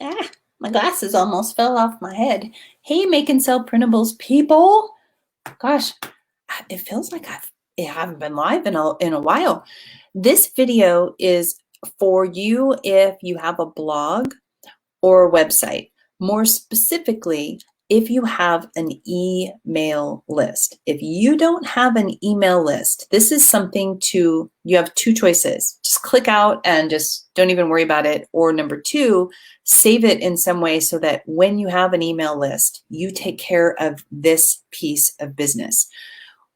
Ah, my glasses almost fell off my head. Hey, Make and Sell Printables people. Gosh, it feels like I haven't been live in a while. This video is for you if you have a blog or a website. More specifically, if you have an email list. If you don't have an email list, this is something you have two choices. Just click out and just don't even worry about it. Or number two, save it in some way so that when you have an email list, you take care of this piece of business.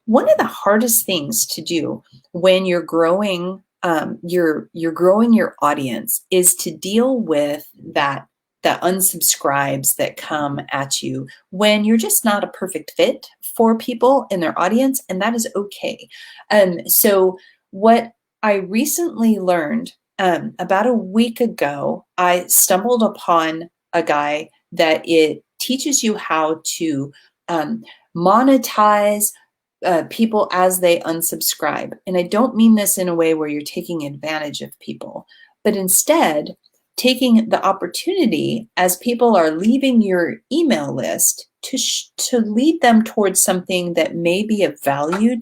One of the hardest things to do when you're growing you're growing your audience is to deal with the unsubscribes that come at you when you're just not a perfect fit for people in their audience, and that is okay. So what I recently learned about a week ago, I stumbled upon a guy that it teaches you how to monetize people as they unsubscribe. And I don't mean this in a way where you're taking advantage of people, but instead taking the opportunity as people are leaving your email list to lead them towards something that may be of value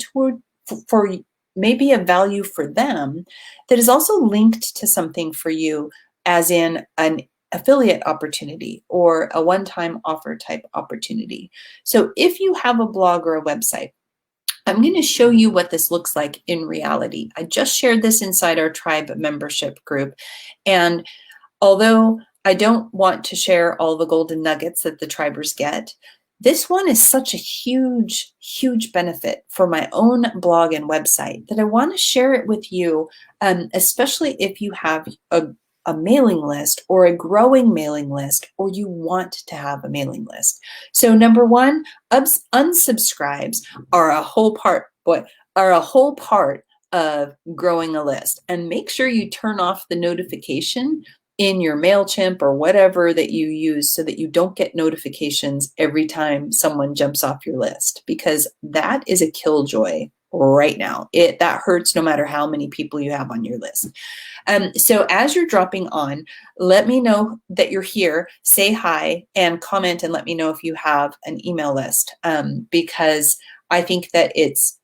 for maybe a value for them that is also linked to something for you, as in an affiliate opportunity or a one-time offer type opportunity. So if you have a blog or a website, I'm going to show you what this looks like in reality. I just shared this inside our tribe membership group. And although I don't want to share all the golden nuggets that the tribers get, this one is such a huge, huge benefit for my own blog and website that I want to share it with you, especially if you have a mailing list or a growing mailing list, or you want to have a mailing list. So number one, unsubscribes are a whole part of growing a list. And make sure you turn off the notification in your MailChimp or whatever that you use so that you don't get notifications every time someone jumps off your list, because that is a killjoy right now. That hurts no matter how many people you have on your list. So as you're dropping on, let me know that you're here, say hi, and comment and let me know if you have an email list, because I think it's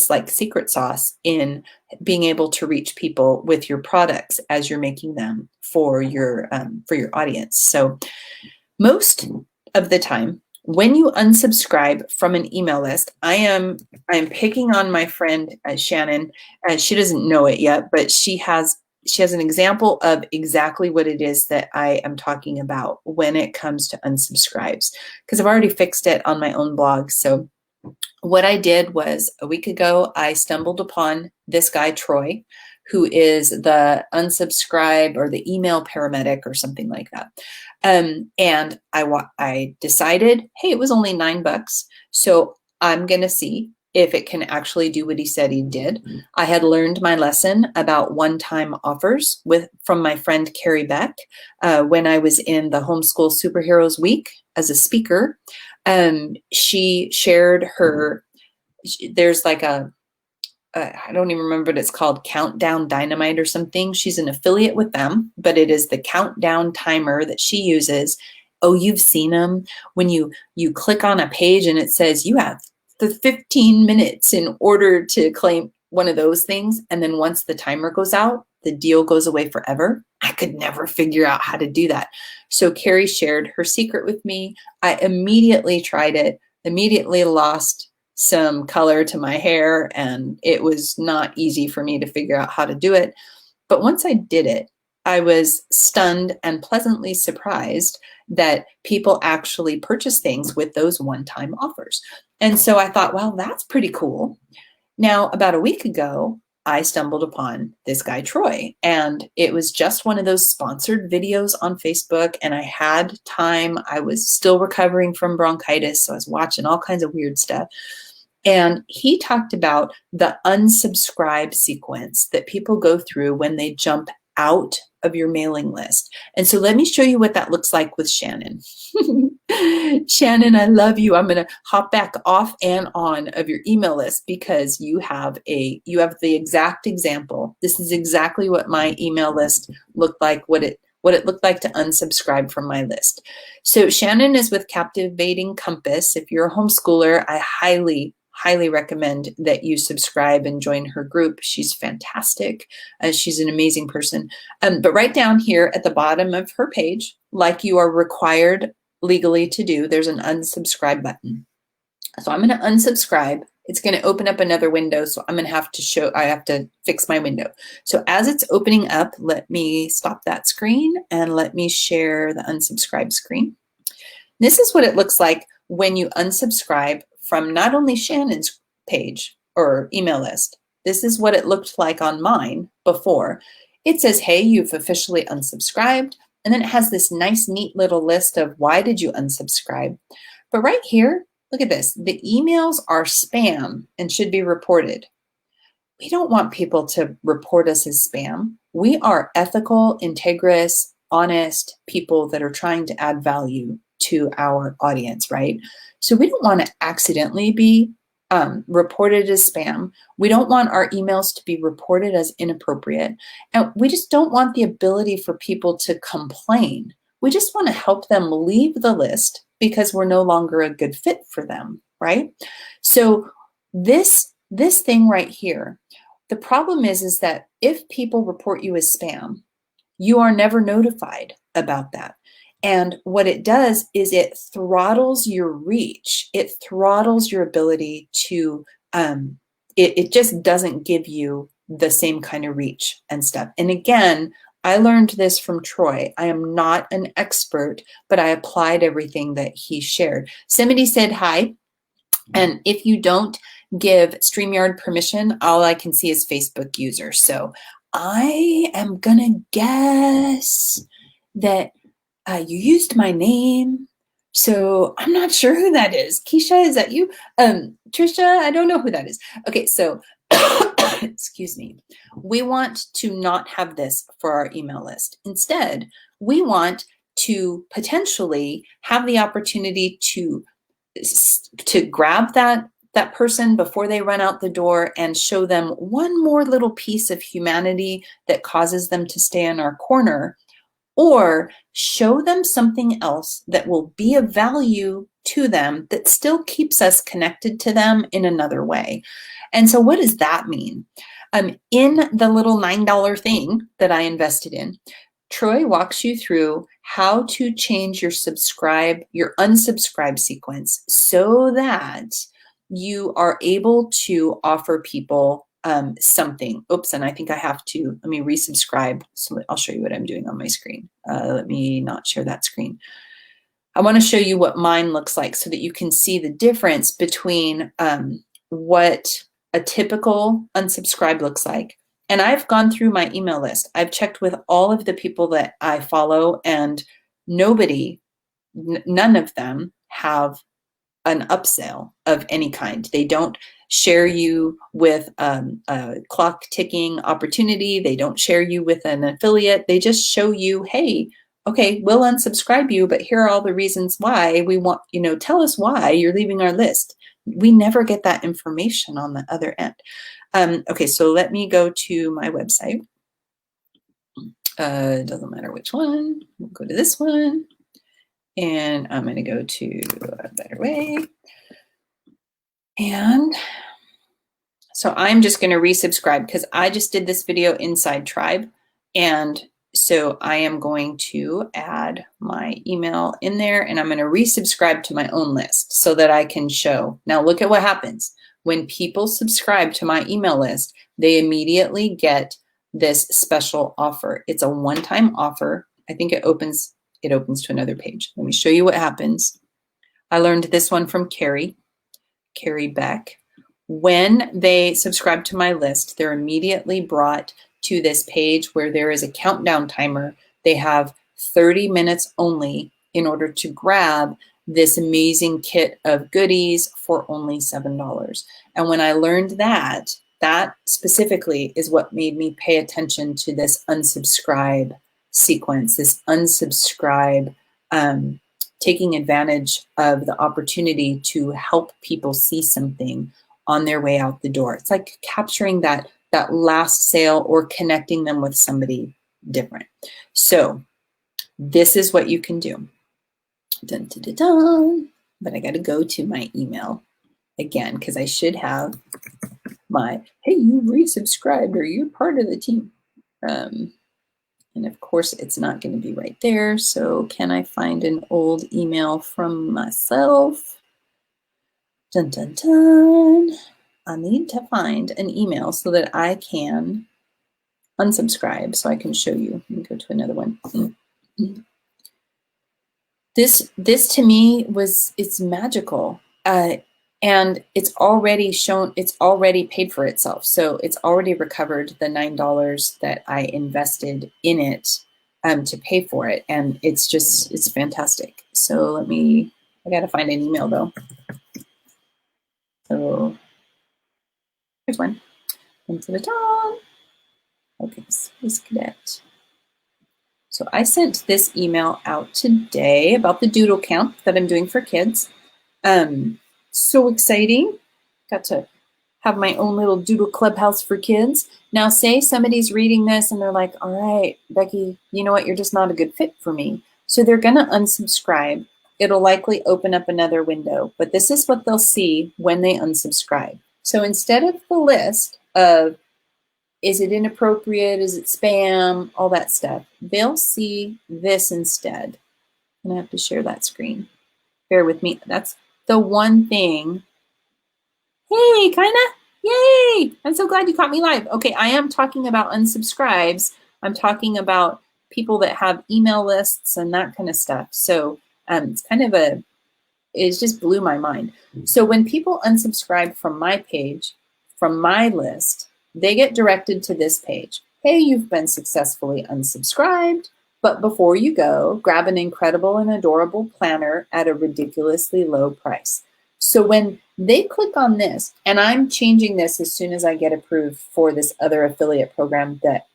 like secret sauce in being able to reach people with your products as you're making them for your audience. So most of the time, when you unsubscribe from an email list, I am picking on my friend Shannon. She doesn't know it yet, but she has an example of exactly what it is that I am talking about when it comes to unsubscribes, because I've already fixed it on my own blog. So what I did was, a week ago, I stumbled upon this guy, Troy, who is the unsubscribe or the email paramedic or something like that. And I decided, hey, it was only $9. So I'm going to see if it can actually do what he said he did. I had learned my lesson about one-time offers from my friend Carrie Beck when I was in the Homeschool Superheroes Week as a speaker. She shared there's like I don't even remember what it's called, Countdown Dynamite or something. She's an affiliate with them, but it is the countdown timer that she uses. Oh, you've seen them when you click on a page and it says you have the 15 minutes in order to claim one of those things. And then once the timer goes out, the deal goes away forever. I could never figure out how to do that. So Carrie shared her secret with me. I immediately tried it, immediately lost some color to my hair, and it was not easy for me to figure out how to do it. But once I did it, I was stunned and pleasantly surprised that people actually purchase things with those one-time offers. And so I thought, well, that's pretty cool. Now, about a week ago, I stumbled upon this guy, Troy, and it was just one of those sponsored videos on Facebook, and I had time. I was still recovering from bronchitis, so I was watching all kinds of weird stuff. And he talked about the unsubscribe sequence that people go through when they jump out of your mailing list. And so let me show you what that looks like with Shannon. Shannon, I love you. I'm going to hop back off and on of your email list because you have the exact example. This is exactly what my email list looked like, what it what it looked like to unsubscribe from my list. So Shannon is with Captivating Compass. If you're a homeschooler, I highly recommend that you subscribe and join her group. She's fantastic. She's an amazing person. But right down here at the bottom of her page, like you are required legally to do, there's an unsubscribe button. So I'm going to unsubscribe. It's going to open up another window. So I'm going to have to fix my window. So as it's opening up, let me stop that screen and let me share the unsubscribe screen. This is what it looks like when you unsubscribe from not only Shannon's page or email list. This is what it looked like on mine before. It says, hey, you've officially unsubscribed. And then it has this nice, neat little list of why did you unsubscribe. But right here, look at this. The emails are spam and should be reported. We don't want people to report us as spam. We are ethical, integrous, honest people that are trying to add value to our audience, right? So we don't want to accidentally be reported as spam. We don't want our emails to be reported as inappropriate. And we just don't want the ability for people to complain. We just want to help them leave the list because we're no longer a good fit for them, right? So this thing right here, the problem is that if people report you as spam, you are never notified about that. And what it does is it throttles your reach. It throttles your ability to, it just doesn't give you the same kind of reach and stuff. And again, I learned this from Troy. I am not an expert, but I applied everything that he shared. Somebody said hi. And if you don't give StreamYard permission, all I can see is Facebook user. So I am gonna guess that you used my name, so I'm not sure who that is. Keisha, is that you? Trisha, I don't know who that is. Okay, so excuse me. We want to not have this for our email list. Instead, we want to potentially have the opportunity to grab that person before they run out the door and show them one more little piece of humanity that causes them to stay in our corner, or show them something else that will be of value to them that still keeps us connected to them in another way. And so what does that mean? In the little $9 thing that I invested in, Troy walks you through how to change your unsubscribe sequence so that you are able to offer people something. Oops, and I think I have to, let me resubscribe. So I'll show you what I'm doing on my screen. Let me not share that screen. I want to show you what mine looks like so that you can see the difference between what a typical unsubscribe looks like. And I've gone through my email list. I've checked with all of the people that I follow, and none of them have an upsell of any kind. They don't share you with a clock ticking opportunity. They don't share you with an affiliate. They just show you, hey, okay, we'll unsubscribe you, but here are all the reasons why we want, tell us why you're leaving our list. We never get that information on the other end. Okay, so let me go to my website. It doesn't matter which one. We'll go to this one. And I'm going to go to A Better Way. And so I'm just going to resubscribe because I just did this video inside Tribe. And so I am going to add my email in there, and I'm going to resubscribe to my own list so that I can show. Now look at what happens. When people subscribe to my email list, they immediately get this special offer. It's a one-time offer. I think it opens to another page. Let me show you what happens. I learned this one from Carrie Beck. When they subscribe to my list, they're immediately brought to this page where there is a countdown timer. They have 30 minutes only in order to grab this amazing kit of goodies for only $7. And when I learned that specifically is what made me pay attention to this unsubscribe sequence, this unsubscribe, taking advantage of the opportunity to help people see something on their way out the door. It's like capturing that last sale or connecting them with somebody different. So this is what you can do. Dun, dun, dun, dun. But I got to go to my email again, because I should have my, hey, you resubscribed or you're part of the team. And of course, it's not going to be right there. So can I find an old email from myself? Dun, dun, dun. I need to find an email so that I can unsubscribe so I can show you. Let me go to another one. This to me it's magical. And it's already shown, it's already paid for itself. So it's already recovered the $9 that I invested in it to pay for it. And it's fantastic. So I got to find an email though. So here's one. Into the top. Okay, Space Cadet. So I sent this email out today about the doodle count that I'm doing for kids. So exciting. Got to have my own little doodle clubhouse for kids. Now say somebody's reading this and they're like, all right, Becky, you know what? You're just not a good fit for me. So they're going to unsubscribe. It'll likely open up another window, but this is what they'll see when they unsubscribe. So instead of the list of, is it inappropriate? Is it spam? All that stuff. They'll see this instead. I'm going to have to share that screen. Bear with me. That's the one thing. Hey, kinda. Yay! I'm so glad you caught me live. Okay, I am talking about unsubscribes. I'm talking about people that have email lists and that kind of stuff. So it's kind of it just blew my mind. So when people unsubscribe from my page, from my list, they get directed to this page. Hey, you've been successfully unsubscribed, but before you go, grab an incredible and adorable planner at a ridiculously low price. So when they click on this, and I'm changing this as soon as I get approved for this other affiliate program that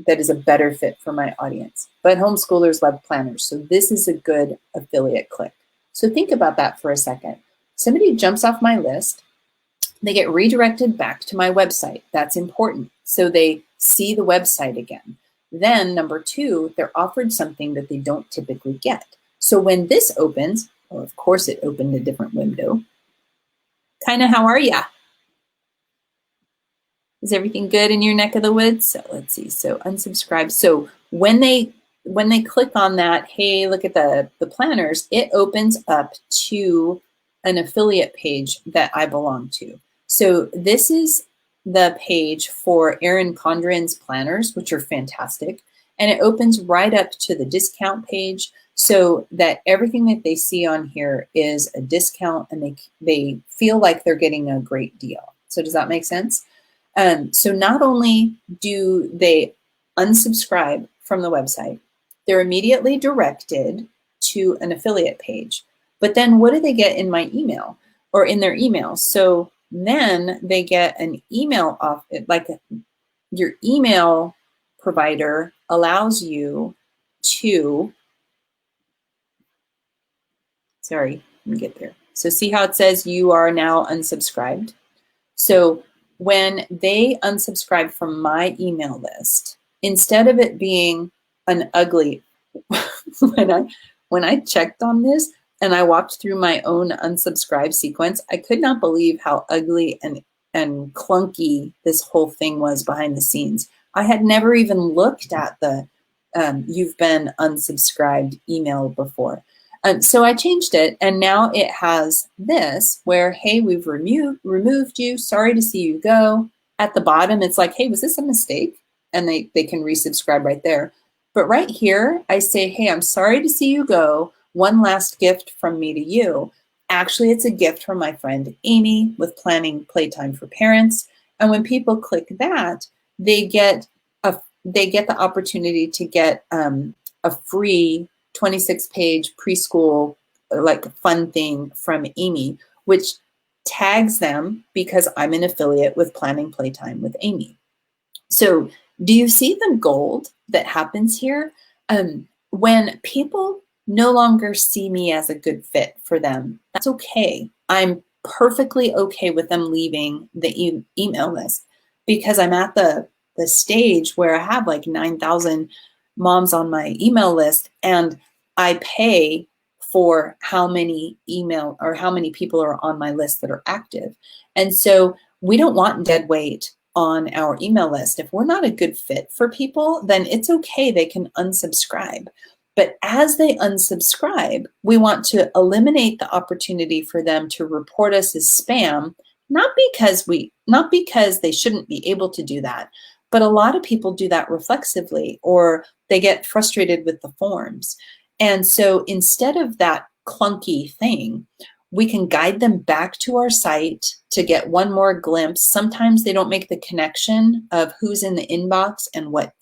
is a better fit for my audience. But homeschoolers love planners, so this is a good affiliate click. So think about that for a second. Somebody jumps off my list, they get redirected back to my website. That's important. So they see the website again. Then number two, they're offered something that they don't typically get. So when this opens, well, of course it opened a different window. Kinda, how are ya? Is everything good in your neck of the woods? So let's see, so unsubscribe. So when they click on that, hey, look at the planners, it opens up to an affiliate page that I belong to. So this is the page for Erin Condren's planners, which are fantastic. And it opens right up to the discount page so that everything that they see on here is a discount and they feel like they're getting a great deal. So does that make sense? So not only do they unsubscribe from the website, they're immediately directed to an affiliate page. But then what do they get in my email or in their email? So then they get an email off, like your email provider allows you to, sorry, let me get there. So see how it says you are now unsubscribed? So when they unsubscribe from my email list, instead of it being an ugly, when I checked on this and I walked through my own unsubscribe sequence, I could not believe how ugly and clunky this whole thing was behind the scenes. I had never even looked at the you've been unsubscribed email before. So I changed it, and now it has this where, hey, we've removed you. Sorry to see you go. At the bottom, it's like, hey, was this a mistake? And they can resubscribe right there. But right here, I say, hey, I'm sorry to see you go. One last gift from me to you. Actually, it's a gift from my friend Amy with Planning Playtime for Parents. And when people click that, they get the opportunity to get a free 26-page preschool like fun thing from Amy, which tags them because I'm an affiliate with Planning Playtime with Amy. So do you see the gold that happens here? When people no longer see me as a good fit for them, that's okay. I'm perfectly okay with them leaving the email list because I'm at the stage where I have like 9,000 moms on my email list, and I pay for how many email or how many people are on my list that are active. And so we don't want dead weight on our email list. If we're not a good fit for people, then it's okay. They can unsubscribe. But as they unsubscribe, we want to eliminate the opportunity for them to report us as spam, not because they shouldn't be able to do that, but a lot of people do that reflexively, or they get frustrated with the forms. And so instead of that clunky thing, we can guide them back to our site to get one more glimpse. Sometimes they don't make the connection of who's in the inbox and what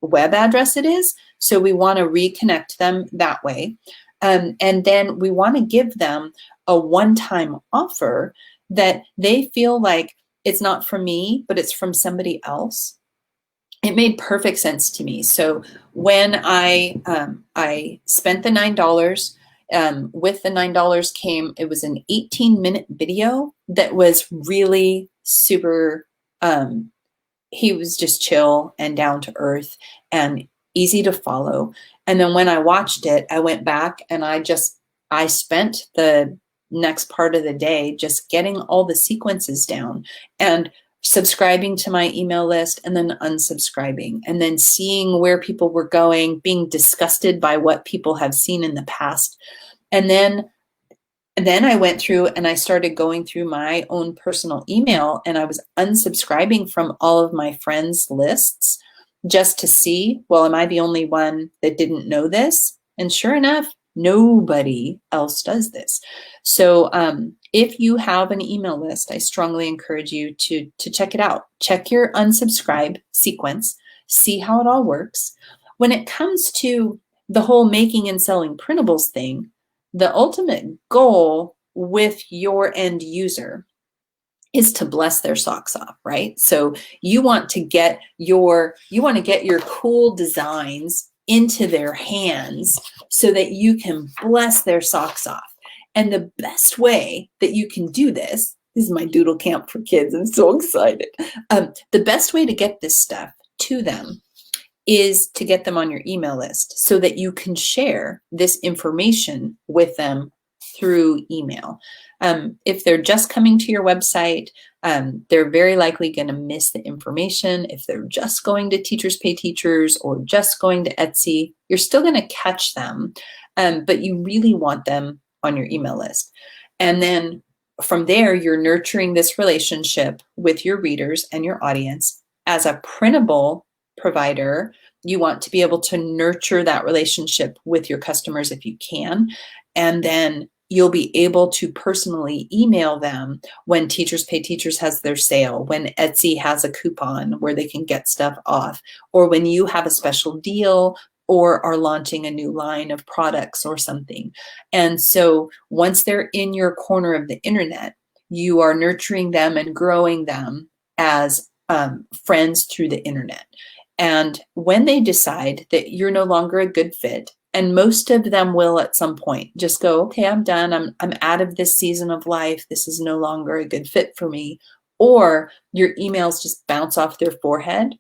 web address it is. So we want to reconnect them that way. And then we want to give them a one-time offer that they feel like it's not from me, but it's from somebody else. It made perfect sense to me. So when I spent the $9, with the $9 came, it was an 18-minute video that was really super, he was just chill and down to earth and easy to follow. And then when I watched it, I went back and I spent the next part of the day just getting all the sequences down and subscribing to my email list and then unsubscribing, and then seeing where people were going, being disgusted by what people have seen in the past. And then I went through and I started going through my own personal email, and I was unsubscribing from all of my friends' lists just to see, well, am I the only one that didn't know this? And sure enough, nobody else does this. So if you have an email list, I strongly encourage you to check it out. Check your unsubscribe sequence, see how it all works. When it comes to the whole making and selling printables thing, the ultimate goal with your end user is to bless their socks off, right? So you want to get your cool designs into their hands so that you can bless their socks off. And the best way that you can do this is my doodle camp for kids. I'm so excited. The best way to get this stuff to them is to get them on your email list so that you can share this information with them through email. If they're just coming to your website, they're very likely going to miss the information. If they're just going to Teachers Pay Teachers or just going to Etsy, you're still going to catch them, but you really want them on your email list. And then from there, you're nurturing this relationship with your readers and your audience. As a printable provider, you want to be able to nurture that relationship with your customers if you can. And then you'll be able to personally email them when Teachers Pay Teachers has their sale, when Etsy has a coupon where they can get stuff off, or when you have a special deal or are launching a new line of products or something. And so once they're in your corner of the internet, you are nurturing them and growing them as friends through the internet. And when they decide that you're no longer a good fit, and most of them will at some point just go, okay, I'm done. I'm out of this season of life. This is no longer a good fit for me. Or your emails just bounce off their forehead.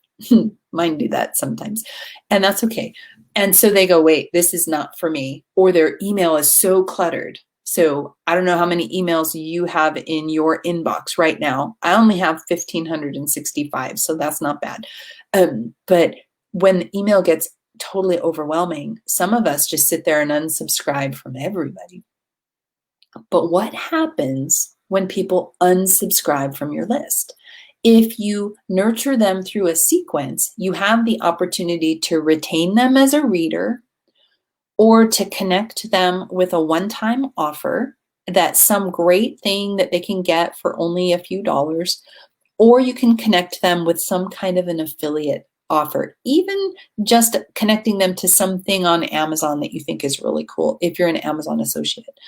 Mine do that sometimes. And that's okay. And so they go, wait, this is not for me. Or their email is so cluttered. So I don't know how many emails you have in your inbox right now. I only have 1,565, so that's not bad. But when the email gets totally overwhelming, some of us just sit there and unsubscribe from everybody. But what happens when people unsubscribe from your list? If you nurture them through a sequence, you have the opportunity to retain them as a reader or to connect them with a one-time offer that's some great thing that they can get for only a few dollars, or you can connect them with some kind of an affiliate offer, even just connecting them to something on Amazon that you think is really cool if you're an Amazon associate.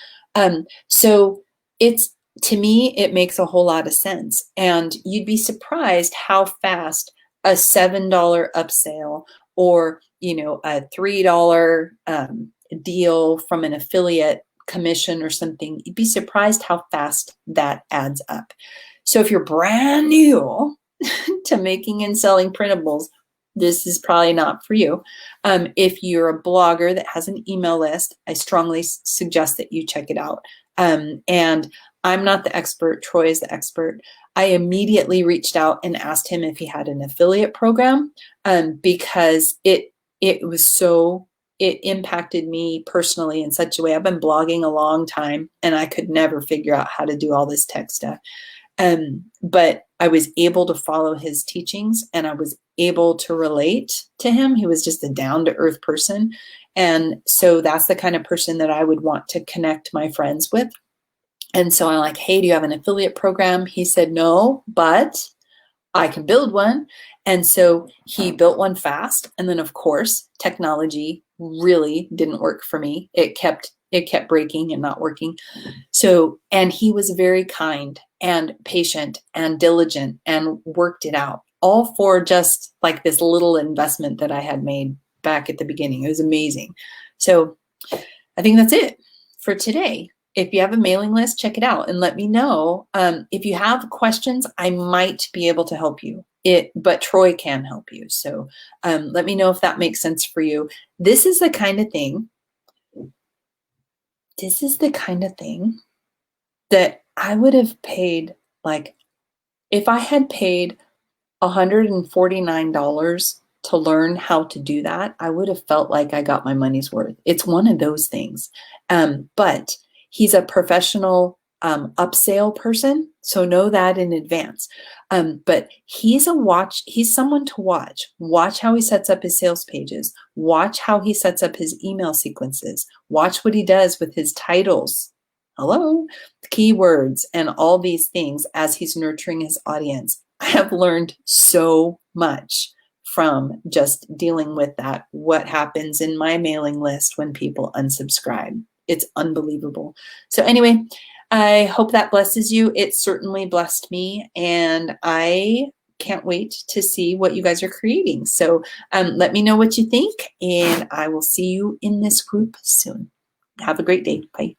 So to me, it makes a whole lot of sense. And you'd be surprised how fast a $7 upsell or a $3 deal from an affiliate commission or something, you'd be surprised how fast that adds up. So if you're brand new to making and selling printables, this is probably not for you. If you're a blogger that has an email list, I strongly suggest that you check it out. And I'm not the expert, Troy is the expert. I immediately reached out and asked him if he had an affiliate program, because it impacted me personally in such a way. I've been blogging a long time and I could never figure out how to do all this tech stuff. But I was able to follow his teachings and I was able to relate to him. He was just a down-to-earth person. And so that's the kind of person that I would want to connect my friends with. And so I'm like, hey, do you have an affiliate program? He said, no, but I can build one. And so he built one fast. And then of course, technology really didn't work for me. It kept breaking and not working. So, and he was very kind and patient and diligent and worked it out, all for just like this little investment that I had made back at the beginning. It was amazing. So I think that's it for today. If you have a mailing list, check it out and let me know. If you have questions, I might be able to help you. But Troy can help you. So let me know if that makes sense for you. This is the kind of thing that I would have paid, like, if I had paid $149 to learn how to do that, I would have felt like I got my money's worth. It's one of those things. But he's a professional upsell person, so know that in advance. But he's someone to watch. Watch how he sets up his sales pages. Watch how he sets up his email sequences. Watch what he does with his titles. Hello, keywords and all these things as he's nurturing his audience. I have learned so much from just dealing with that. What happens in my mailing list when people unsubscribe. It's unbelievable. So anyway, I hope that blesses you. It certainly blessed me, and I can't wait to see what you guys are creating. So let me know what you think, and I will see you in this group soon. Have a great day. Bye.